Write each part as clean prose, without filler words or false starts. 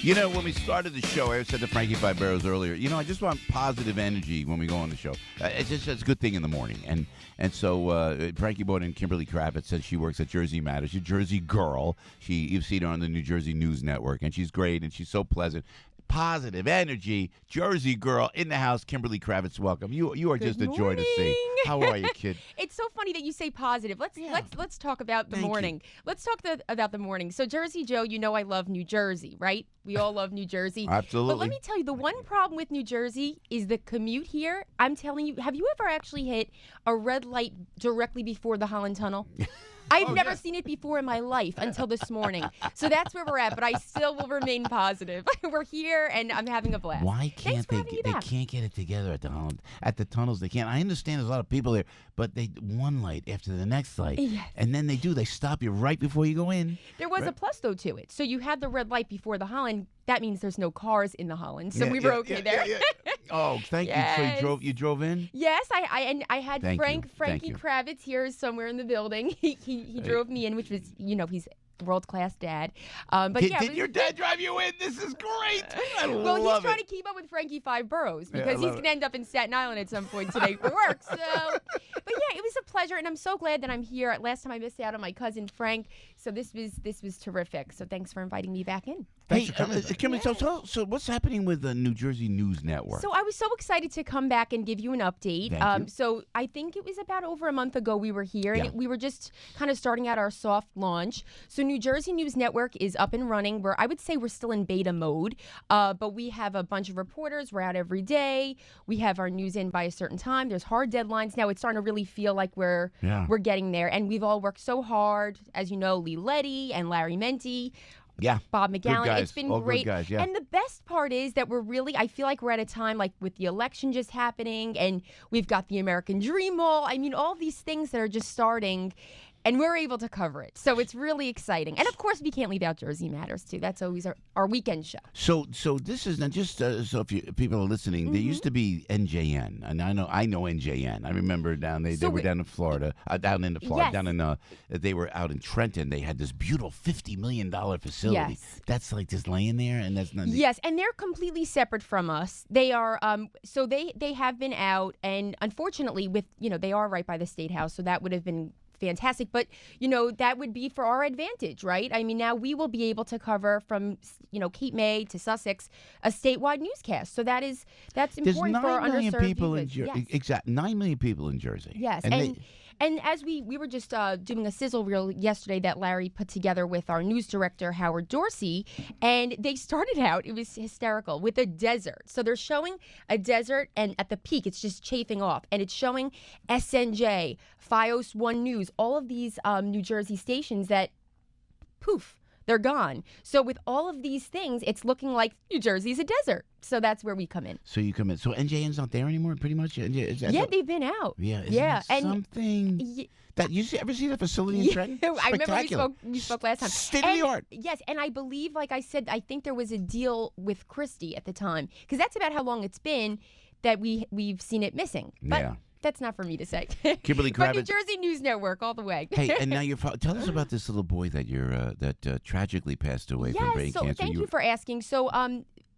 You know, when we started the show, I said to Frankie Five Barrows earlier, I just want positive energy when we go on the show. It's a good thing in the morning. And so Frankie brought in Kimberly Kravitz, says she works at Jersey Matters. She's a Jersey girl. You've seen her on the New Jersey News Network, and she's great, and she's so pleasant. Positive energy, Jersey girl in the house. Kimberly Kravitz, welcome. You are just a joy to see. How are you, kid? It's so funny that you say positive. Let's talk about the morning. Let's talk about the morning. So Jersey Joe, I love New Jersey, right? We all love New Jersey. Absolutely. But let me tell you, the one problem with New Jersey is the commute here. I'm telling you, have you ever actually hit a red light directly before the Holland Tunnel? I've never seen it before in my life until this morning. So that's where we're at, but I still will remain positive. We're here, and I'm having a blast. Why can't they can't get it together at the Holland, at the tunnels? They can't. I understand there's a lot of people there, but they one light after the next light. Yes. And then they stop you right before you go in. There was a plus, though, to it. So you had the red light before the Holland. That means there's no cars in the Holland. So we were okay there. Oh, thank you. So you drove in? Yes, I had Frankie Kravitz here somewhere in the building. He drove me in, which was, he's world-class dad. But did your dad drive you in? This is great. Well, he's trying to keep up with Frankie Five Boroughs because he's going to end up in Staten Island at some point today for work. So, but yeah, it was a pleasure, and I'm so glad that I'm here. Last time I missed out on my cousin Frank, so this was terrific. So thanks for inviting me back in. Hey, Kimberly, so what's happening with the New Jersey News Network? So I was so excited to come back and give you an update. Thank you. So I think it was about over a month ago we were here, and we were just kind of starting out our soft launch. So New Jersey News Network is up and running. I would say we're still in beta mode, but we have a bunch of reporters. We're out every day. We have our news in by a certain time. There's hard deadlines. Now it's starting to really feel like we're getting there, and we've all worked so hard. As you know, Lee Letty and Larry Menti. Yeah. Bob McGowan. Good guys. It's been all great. Good guys, yeah. And the best part is that I feel like we're at a time like with the election just happening, and we've got the American Dream Mall. I mean, all these things that are just starting, and we're able to cover it. So it's really exciting. And of course, we can't leave out Jersey Matters, too. That's always our weekend show. So this is not just so if people are listening, there used to be NJN, and I know NJN. I remember they were down in Florida, they were out in Trenton. They had this beautiful $50 million facility. Yes. That's like just laying there, and that's not. Yes, and they're completely separate from us. They are, so they have been out, and unfortunately, they are right by the State House, so that would have been fantastic, but that would be for our advantage, right? I mean, now we will be able to cover from Cape May to Sussex a statewide newscast. So that's important for our underserved people in Jersey. Jersey. Exactly, 9 million people in Jersey. Yes, and as we were just doing a sizzle reel yesterday that Larry put together with our news director, Howard Dorsey, and they started out, it was hysterical, with a desert. So they're showing a desert, and at the peak, it's just chafing off. And it's showing SNJ, Fios 1 News, all of these New Jersey stations that, poof, they're gone. So with all of these things, it's looking like New Jersey's a desert. So that's where we come in. So you come in. So NJN's not there anymore, pretty much? They've been out. Yeah. That something that you ever see the facility in Trenton? I remember we spoke last time. State of the art. Yes, and I believe, like I said, I think there was a deal with Christie at the time, because that's about how long it's been that we've seen it missing. But that's not for me to say. Kimberly Kravitz. But New Jersey News Network all the way. Hey, and now tell us about this little boy that tragically passed away from brain cancer. Thank you for asking. So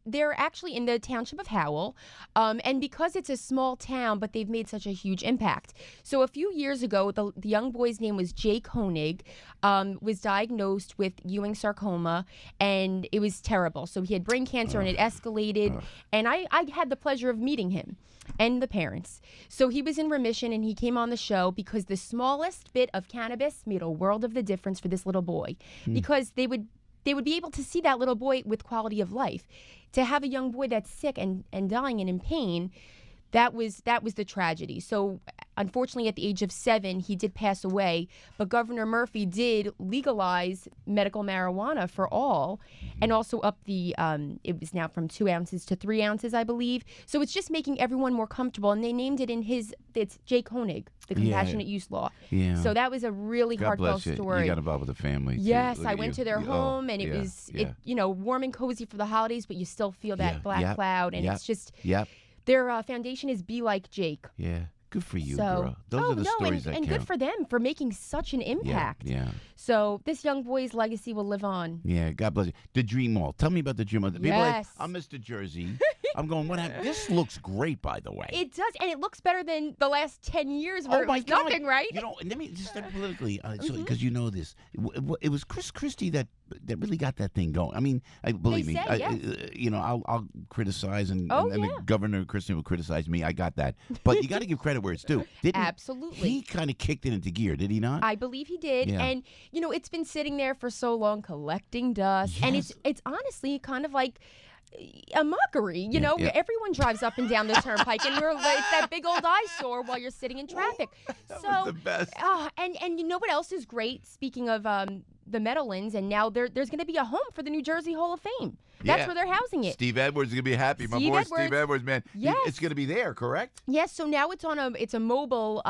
they're actually in the township of Howell, and because it's a small town, but they've made such a huge impact. So a few years ago, the young boy's name was Jake Honig, was diagnosed with Ewing sarcoma, and it was terrible. So he had brain cancer, and it escalated, and I had the pleasure of meeting him and the parents. So he was in remission, and he came on the show because the smallest bit of cannabis made a world of the difference for this little boy, because they would be able to see that little boy with quality of life. To have a young boy that's sick and dying and in pain, that was the tragedy. So unfortunately, at the age of 7, he did pass away. But Governor Murphy did legalize medical marijuana for all, and also up it was now from 2 ounces to 3 ounces, I believe. So it's just making everyone more comfortable. And they named it it's Jake Honig, the compassionate use law. Yeah. So that was a really heartfelt story. You got involved with the family. Yes, I went to their home, and it was warm and cozy for the holidays, but you still feel that black cloud, and it's just their foundation is Be Like Jake. Yeah. Good for you, So, girl. Those are the stories that and count. good for them for making such an impact. Yeah. So this young boy's legacy will live on. Yeah, God bless you. The Dream Mall. Tell me about the Dream Mall. People are like, Yes. I'm Mr. Jersey. I'm going, what happened? This looks great, by the way. It does, and it looks better than the last 10 years where Oh, my it was God. nothing, right? You know, let me just start politically, because you know this. It was Chris Christie that really got that thing going. I mean, believe me, say, yes. I'll criticize, and Oh, the yeah. Governor Christie will criticize me. I got that. But you got to give credit where it's due. Absolutely. He kind of kicked it into gear, did he not? I believe he did. Yeah. And, it's been sitting there for so long collecting dust. And Yes. it's honestly kind of like a mockery. You know, yeah. Everyone drives up and down the turnpike, and it's that big old eyesore while you're sitting in traffic. That was the best. And you know what else is great? Speaking of the Meadowlands, and now there's going to be a home for the New Jersey Hall of Fame. That's where they're housing it. Steve Edwards is going to be happy. My boy Steve Edwards, man. Yes. It's going to be there, correct? Yes, so now it's a mobile,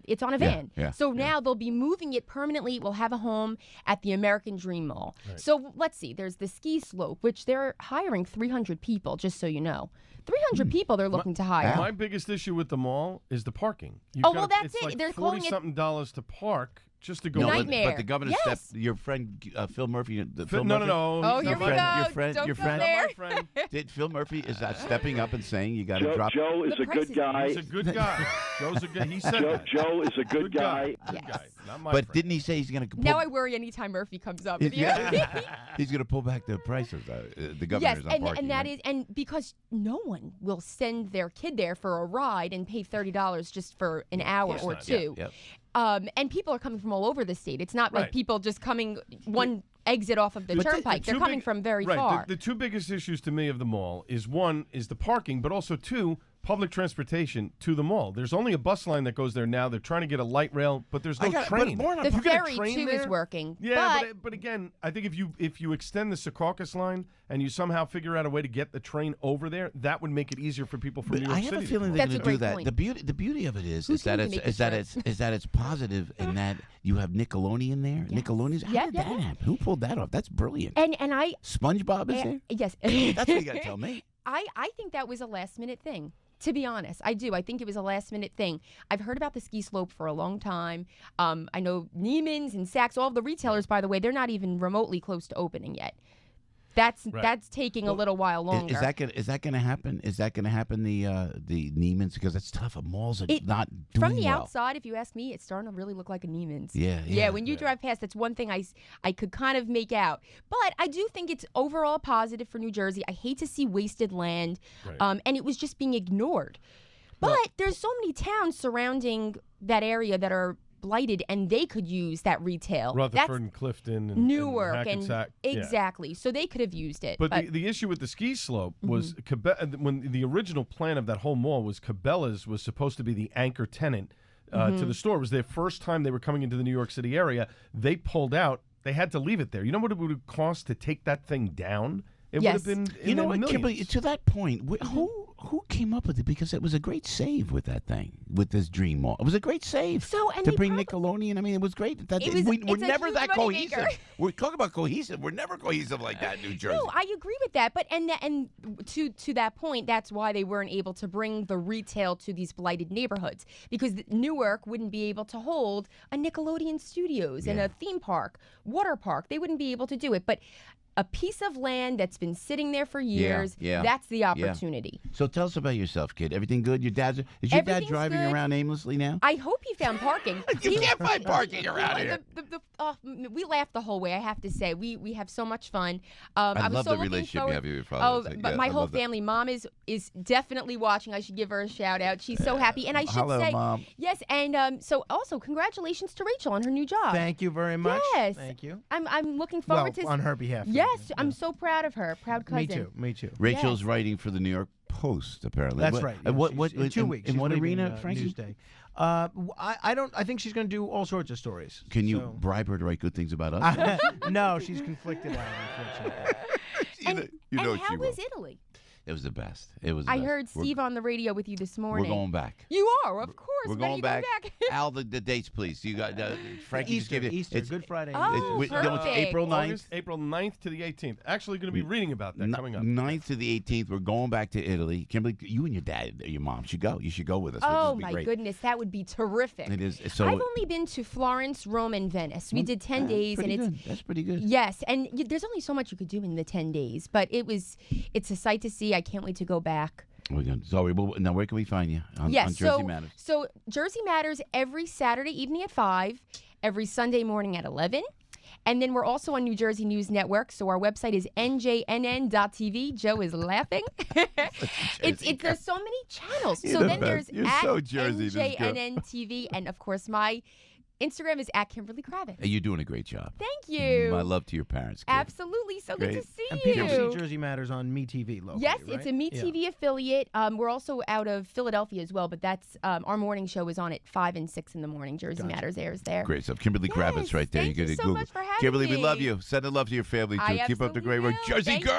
it's on a van. Yeah, so now they'll be moving it permanently. It will have a home at the American Dream Mall. Right. So let's see, there's the ski slope, which they're hiring 300 people, just so you know. 300 people they're looking to hire. My biggest issue with the mall is the parking. That's it's it. Like They're calling it $40-something to park just to go. Nightmare. But the governor stepped. Your friend Phil Murphy. Phil no, Murphy, no. Oh, here we go. Your friend. Don't Your go friend. there. My friend. Did Phil Murphy is stepping up and saying you got to drop? Joe is a good guy. He's a good guy. Joe's a good. He said that. Joe is a good guy. Good guy. Not my But friend. didn't he say he's going to? Now I worry anytime Murphy comes up with you. He's going to pull back the prices. The governor's on parking, and that right? is because no one will send their kid there for a ride and pay $30 just for an hour or two. Yeah. And people are coming from all over the state. It's not like Right. people just coming one exit off of the turnpike. They're coming from very far. The two biggest issues to me of the mall is one is the parking, but also two, public transportation to the mall. There's only a bus line that goes there now. They're trying to get a light rail, but there's no train. The ferry too is working. Yeah, but again, I think if you extend the Secaucus line and you somehow figure out a way to get the train over there, that would make it easier for people from New York I City. have a feeling they're That's going to a do great that. point. The beauty of it is Who's that going to make the that it's positive in that you have Nickelodeon there. Yes. Nickelodeon's how did that happen? Who pulled that off? That's brilliant. And I SpongeBob is there? yes. That's what you got to tell me. I think that was a last minute thing. To be honest, I do. I think it was a last minute thing. I've heard about the ski slope for a long time. I know Neiman's and Saks, all of the retailers, by the way, they're not even remotely close to opening yet. That's taking a little while longer. Is that going to happen? Is that going to happen? The Neiman's, because it's tough. Malls are not doing from the well. outside. If you ask me, it's starting to really look like a Neiman's. Yeah. When you drive past, that's one thing I could kind of make out. But I do think it's overall positive for New Jersey. I hate to see wasted land, and it was just being ignored. But there's so many towns surrounding that area that are blighted, and they could use that retail. Rutherford and Clifton and Newark and Hackensack. exactly. So they could have used it. But the issue with the ski slope was when the original plan of that whole mall was Cabela's was supposed to be the anchor tenant to the store. It was their first time they were coming into the New York City area. They pulled out. They had to leave it there. You know what it would have cost to take that thing down? It would have been You know what, millions. Kimberly, to that point, who came up with it? Because it was a great save with that thing, with this Dream Mall. It was a great save to bring Nickelodeon. I mean, it was great. We're never that cohesive. We're talking about cohesive. We're never cohesive like that in New Jersey. No, I agree with that. But and to that point, that's why they weren't able to bring the retail to these blighted neighborhoods, because Newark wouldn't be able to hold a Nickelodeon Studios and a theme park, water park. They wouldn't be able to do it. But a piece of land that's been sitting there for years, that's the opportunity. So tell us about yourself, kid. Everything good? Is your dad driving good. around aimlessly now? I hope he found parking. You can't find parking around here. We laughed the whole way, I have to say. We have so much fun. I was love so the looking relationship you forward- have with your father. But my whole family, Mom is definitely watching. I should give her a shout out. She's so happy. And I should Hello, say, Mom. yes, and so also congratulations to Rachel on her new job. Thank you very much. Yes. Thank you. I'm looking forward to on her behalf. Yes, I'm so proud of her. Proud cousin. Me too. Rachel's writing for the New York Post, apparently. That's right. And what in 2 weeks. In she's what leaving, arena, Frankie? Newsday. I think she's going to do all sorts of stories. Can you bribe her to write good things about us? No, she's conflicted out, unfortunately. You know and how she will. is Italy? It was the best. It was. I heard Steve on the radio with you this We're morning. going back. You are, of course. We're When are going you back. back? Al, the dates, please. You got Frankie just Easter, gave you. Easter, Good Friday. Oh, it's perfect. April 9th. August, April 9th to the 18th. Actually, going to be reading about that coming up. 9th to the 18th. We're going back to Italy. Kimberly, you and your dad, your mom should go. You should go with us. Oh, This would be my great. goodness. That would be terrific. It is. So I've only been to Florence, Rome, and Venice. We did 10 days, and it's That's pretty good. yes, and there's only so much you could do in the 10 days, but it's a sight to see. I can't wait to go back. We're good. Zoe, now where can we find you on Jersey Matters? So Jersey Matters every Saturday evening at 5, every Sunday morning at 11. And then we're also on New Jersey News Network. So our website is njnn.tv. Joe is laughing. There's so many channels. You're So the then best. there's You're at so Jersey, this girl. NJNN TV. And of course, my Instagram is at Kimberly Kravitz. You're doing a great job. Thank you. My love to your parents. Kid. Absolutely. So good Great. to see And you. people see Jersey Matters on MeTV locally, Yes, right? it's a MeTV affiliate. We're also out of Philadelphia as well, but that's our morning show is on at 5 and 6 in the morning. Jersey Matters airs there. Great stuff. Kimberly Kravitz Yes, right there. thank you you could so Google. much for having Kimberly, we me. love you. Send the love to your family, too. I Keep up the absolutely great work. will. Jersey Thank girl.